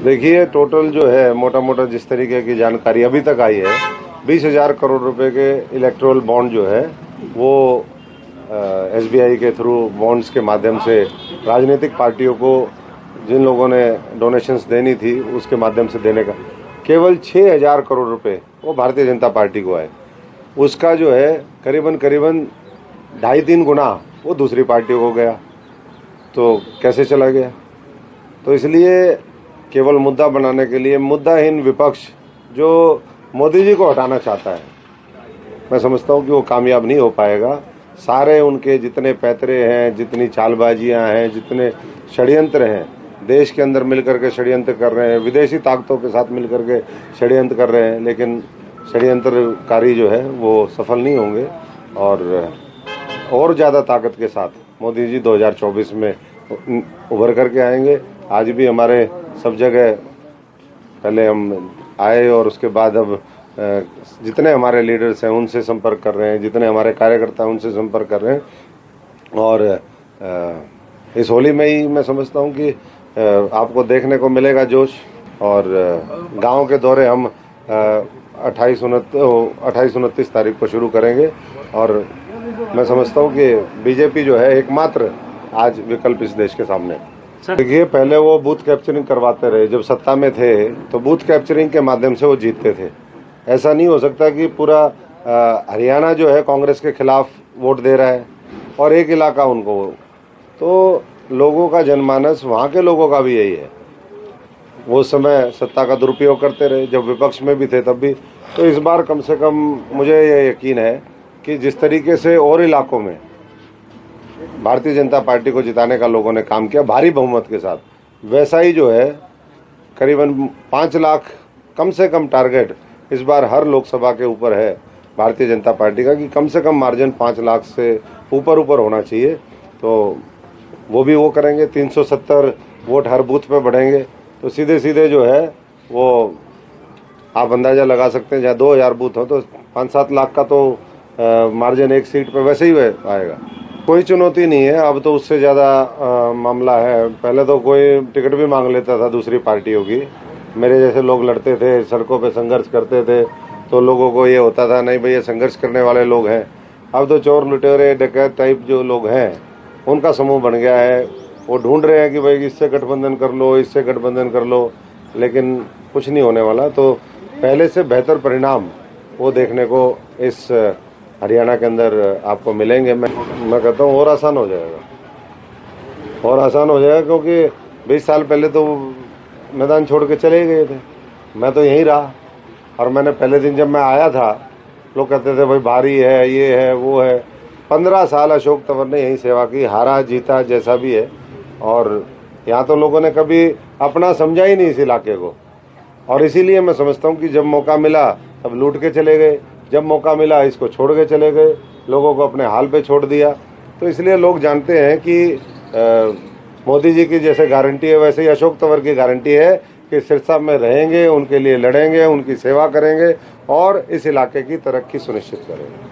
देखिए, टोटल जो है मोटा मोटा जिस तरीके की जानकारी अभी तक आई है, 20,000 करोड़ रुपए के इलेक्टोरल बॉन्ड जो है वो एसबीआई के थ्रू बॉन्ड्स के माध्यम से राजनीतिक पार्टियों को जिन लोगों ने डोनेशंस देनी थी उसके माध्यम से देने का केवल 6,000 करोड़ रुपए वो भारतीय जनता पार्टी को आए। उसका जो है करीबन 2.5-3 गुना वो दूसरी पार्टियों को गया। तो कैसे चला गया? तो इसलिए केवल मुद्दा बनाने के लिए मुद्दाहीन विपक्ष जो मोदी जी को हटाना चाहता है, मैं समझता हूं कि वो कामयाब नहीं हो पाएगा। सारे उनके जितने पैतरे हैं, जितनी चालबाजियां हैं, जितने षड्यंत्र हैं, देश के अंदर मिलकर के षड्यंत्र कर रहे हैं, विदेशी ताकतों के साथ मिलकर के षड्यंत्र कर रहे हैं, लेकिन षड्यंत्रकारी जो है वो सफल नहीं होंगे और ज़्यादा ताकत के साथ मोदी जी 2024 में उभर करके आएंगे। आज भी हमारे सब जगह पहले हम आए और उसके बाद अब जितने हमारे लीडर्स हैं उनसे संपर्क कर रहे हैं, जितने हमारे कार्यकर्ता हैं उनसे संपर्क कर रहे हैं। और इस होली में ही मैं समझता हूं कि आपको देखने को मिलेगा जोश। और गांव के दौरे हम 28-29 तारीख को शुरू करेंगे। और मैं समझता हूं कि बीजेपी जो है एकमात्र आज विकल्प इस देश के सामने। देखिए, पहले वो बूथ कैप्चरिंग करवाते रहे, जब सत्ता में थे तो बूथ कैप्चरिंग के माध्यम से वो जीतते थे। ऐसा नहीं हो सकता कि पूरा हरियाणा जो है कांग्रेस के खिलाफ वोट दे रहा है और एक इलाका उनको। तो लोगों का जनमानस, वहाँ के लोगों का भी यही है। वो समय सत्ता का दुरुपयोग करते रहे, जब विपक्ष में भी थे तब भी। तो इस बार कम से कम मुझे ये यकीन है कि जिस तरीके से और इलाकों में भारतीय जनता पार्टी को जिताने का लोगों ने काम किया भारी बहुमत के साथ, वैसा ही जो है करीबन 5 लाख कम से कम टारगेट इस बार हर लोकसभा के ऊपर है भारतीय जनता पार्टी का, कि कम से कम मार्जिन 5 लाख से ऊपर होना चाहिए। तो वो भी वो करेंगे। 370 वोट हर बूथ पे बढ़ेंगे। तो सीधे सीधे जो है वो आप अंदाजा लगा सकते हैं, जहाँ 2000 बूथ हो तो 5-7 लाख का तो मार्जिन एक सीट पे वैसे ही आएगा। कोई चुनौती नहीं है, अब तो उससे ज़्यादा मामला है। पहले तो कोई टिकट भी मांग लेता था दूसरी पार्टियों की, मेरे जैसे लोग लड़ते थे, सड़कों पे संघर्ष करते थे, तो लोगों को ये होता था नहीं भैया संघर्ष करने वाले लोग हैं। अब तो चोर लुटेरे डकैत टाइप जो लोग हैं उनका समूह बन गया है। वो ढूंढ रहे हैं कि भाई इससे गठबंधन कर लो, इससे गठबंधन कर लो, लेकिन कुछ नहीं होने वाला। तो पहले से बेहतर परिणाम वो देखने को इस हरियाणा के अंदर आपको मिलेंगे। मैं कहता हूँ और आसान हो जाएगा, क्योंकि 20 साल पहले तो मैदान छोड़ के चले गए थे। मैं तो यहीं रहा और मैंने पहले दिन जब मैं आया था, लोग कहते थे भाई भारी है, ये है, वो है। 15 साल अशोक तंवर ने यहीं सेवा की, हारा जीता जैसा भी है। और यहाँ तो लोगों ने कभी अपना समझा ही नहीं इस इलाके को। और इसीलिए मैं समझता हूँ कि जब मौका मिला तब लूट के चले गए, जब मौका मिला इसको छोड़ के चले गए, लोगों को अपने हाल पे छोड़ दिया। तो इसलिए लोग जानते हैं कि मोदी जी की जैसे गारंटी है वैसे ही अशोक तंवर की गारंटी है कि सिरसा में रहेंगे, उनके लिए लड़ेंगे, उनकी सेवा करेंगे और इस इलाके की तरक्की सुनिश्चित करेंगे।